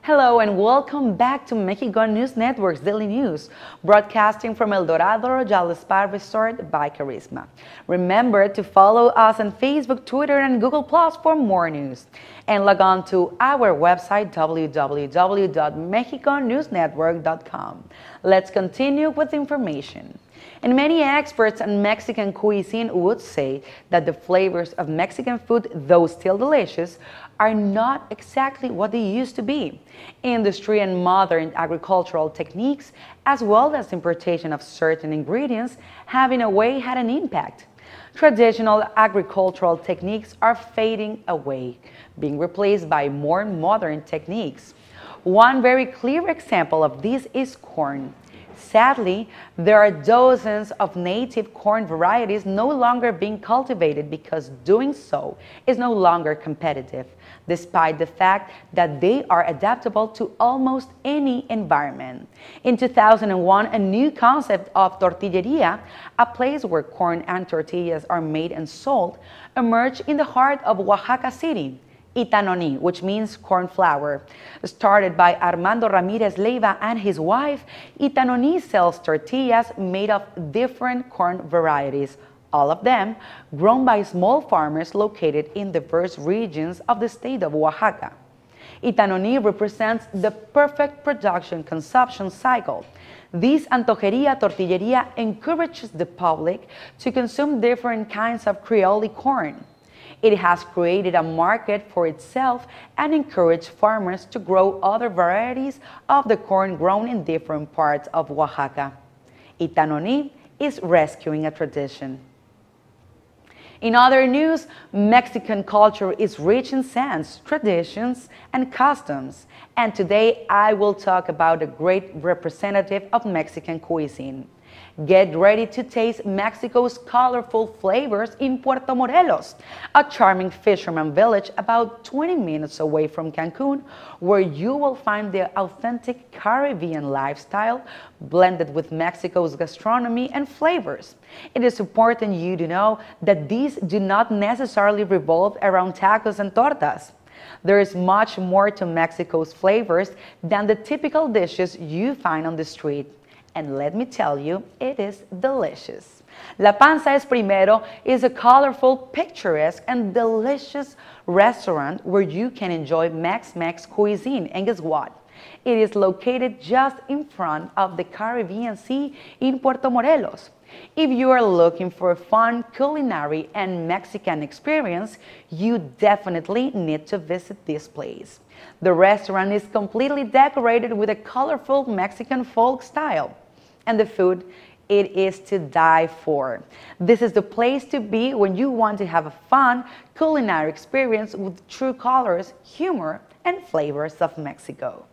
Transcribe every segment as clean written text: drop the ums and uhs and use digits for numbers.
Hello and welcome back to Mexico News Network's Daily News, broadcasting from El Dorado Royal Spa Resort by Charisma. Remember to follow us on Facebook, Twitter, and Google Plus for more news. And log on to our website, www.mexiconewsnetwork.com. Let's continue with information. And many experts on Mexican cuisine would say that the flavors of Mexican food, though still delicious, are not exactly what they used to be. Industry and modern agricultural techniques, as well as importation of certain ingredients, have in a way had an impact. Traditional agricultural techniques are fading away, being replaced by more modern techniques. One very clear example of this is corn. Sadly, there are dozens of native corn varieties no longer being cultivated because doing so is no longer competitive, despite the fact that they are adaptable to almost any environment. In 2001, a new concept of tortilleria, a place where corn and tortillas are made and sold, emerged in the heart of Oaxaca City. Itanoni, which means corn flour. Started by Armando Ramirez Leiva and his wife, Itanoni sells tortillas made of different corn varieties, all of them grown by small farmers located in diverse regions of the state of Oaxaca. Itanoni represents the perfect production-consumption cycle. This antojeria tortilleria encourages the public to consume different kinds of Criollo corn. It has created a market for itself and encouraged farmers to grow other varieties of the corn grown in different parts of Oaxaca. Itanoni is rescuing a tradition. In other news, Mexican culture is rich in scents, traditions, and customs. And today I will talk about a great representative of Mexican cuisine. Get ready to taste Mexico's colorful flavors in Puerto Morelos, a charming fisherman village about 20 minutes away from Cancun, where you will find the authentic Caribbean lifestyle blended with Mexico's gastronomy and flavors. It is important you to know that these do not necessarily revolve around tacos and tortas. There is much more to Mexico's flavors than the typical dishes you find on the street. And let me tell you, it is delicious. La Panza es Primero is a colorful, picturesque, and delicious restaurant where you can enjoy Mex-Mex cuisine. And guess what? It is located just in front of the Caribbean Sea in Puerto Morelos. If you are looking for a fun culinary and Mexican experience, you definitely need to visit this place. The restaurant is completely decorated with a colorful Mexican folk style. And the food, it is to die for. This is the place to be when you want to have a fun culinary experience with true colors, humor, and flavors of Mexico.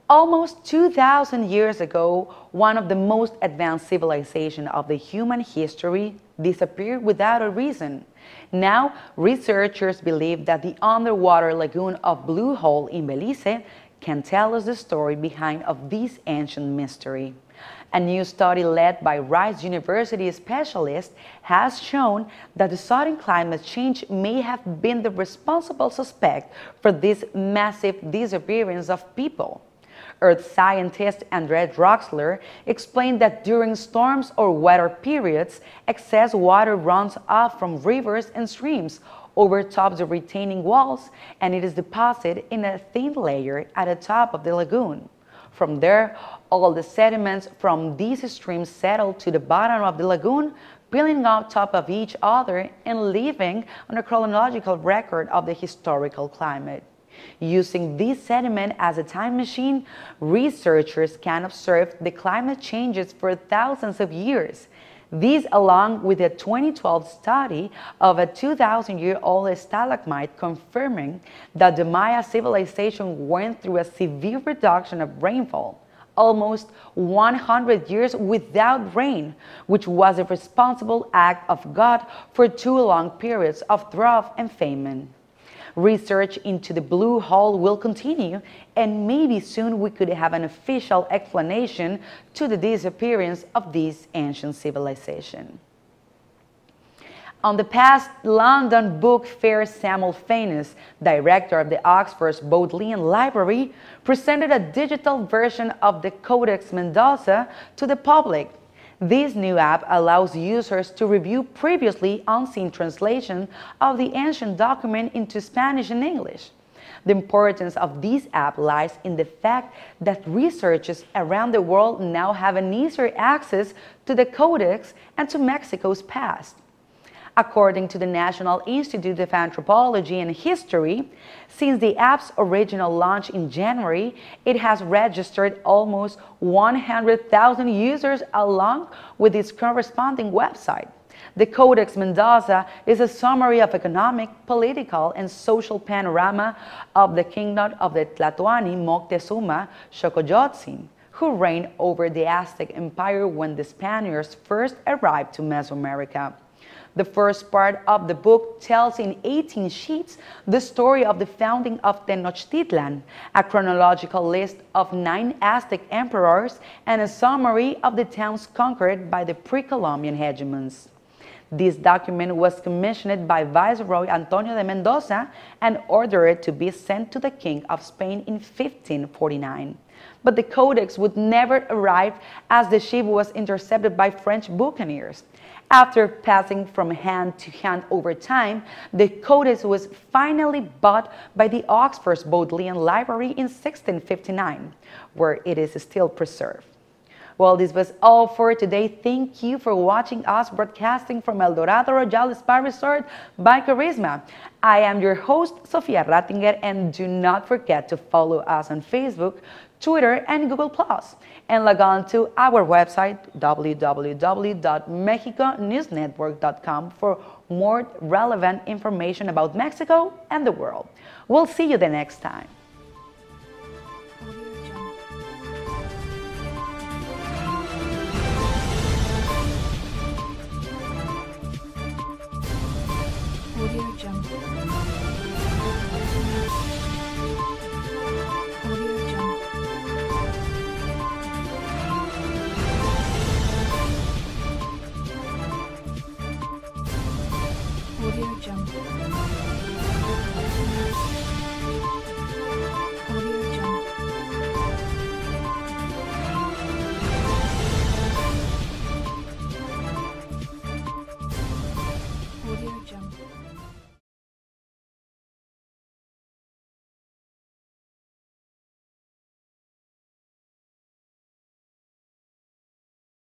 Almost 2,000 years ago, one of the most advanced civilizations of the human history disappeared without a reason. Now, researchers believe that the underwater lagoon of Blue Hole in Belize can tell us the story behind of this ancient mystery. A new study led by Rice University specialists has shown that the sudden climate change may have been the responsible suspect for this massive disappearance of people. Earth scientist Andre Droxler explained that during storms or wetter periods, excess water runs off from rivers and streams, overtops the retaining walls, and it is deposited in a thin layer at the top of the lagoon. From there, all the sediments from these streams settle to the bottom of the lagoon, piling on top of each other and leaving on a chronological record of the historical climate. Using this sediment as a time machine, researchers can observe the climate changes for thousands of years. This, along with a 2012 study of a 2,000-year-old stalagmite confirming that the Maya civilization went through a severe reduction of rainfall, almost 100 years without rain, which was a responsible act of God for 2 long periods of drought and famine. Research into the Blue Hole will continue, and maybe soon we could have an official explanation to the disappearance of this ancient civilization. On the past London Book Fair, Samuel Fanus, director of the Oxford Bodleian Library, presented a digital version of the Codex Mendoza to the public. This new app allows users to review previously unseen translation of the ancient document into Spanish and English. The importance of this app lies in the fact that researchers around the world now have an easier access to the Codex and to Mexico's past. According to the National Institute of Anthropology and History, since the app's original launch in January, it has registered almost 100,000 users along with its corresponding website. The Codex Mendoza is a summary of economic, political, and social panorama of the kingdom of the Tlatoani Moctezuma Xocoyotzin, who reigned over the Aztec Empire when the Spaniards first arrived to Mesoamerica. The first part of the book tells in 18 sheets the story of the founding of Tenochtitlan, a chronological list of 9 Aztec emperors, and a summary of the towns conquered by the pre-Columbian hegemons. This document was commissioned by Viceroy Antonio de Mendoza and ordered to be sent to the King of Spain in 1549. But the Codex would never arrive as the ship was intercepted by French buccaneers. After passing from hand to hand over time, the Codex was finally bought by the Oxford Bodleian Library in 1659, where it is still preserved. Well, this was all for today. Thank you for watching us broadcasting from El Dorado Royal Spa Resort by Charisma. I am your host, Sofia Rattinger, and do not forget to follow us on Facebook, Twitter, and Google+. And log on to our website, www.mexiconewsnetwork.com, for more relevant information about Mexico and the world. We'll see you the next time. Audio Jungle. Audio Jungle.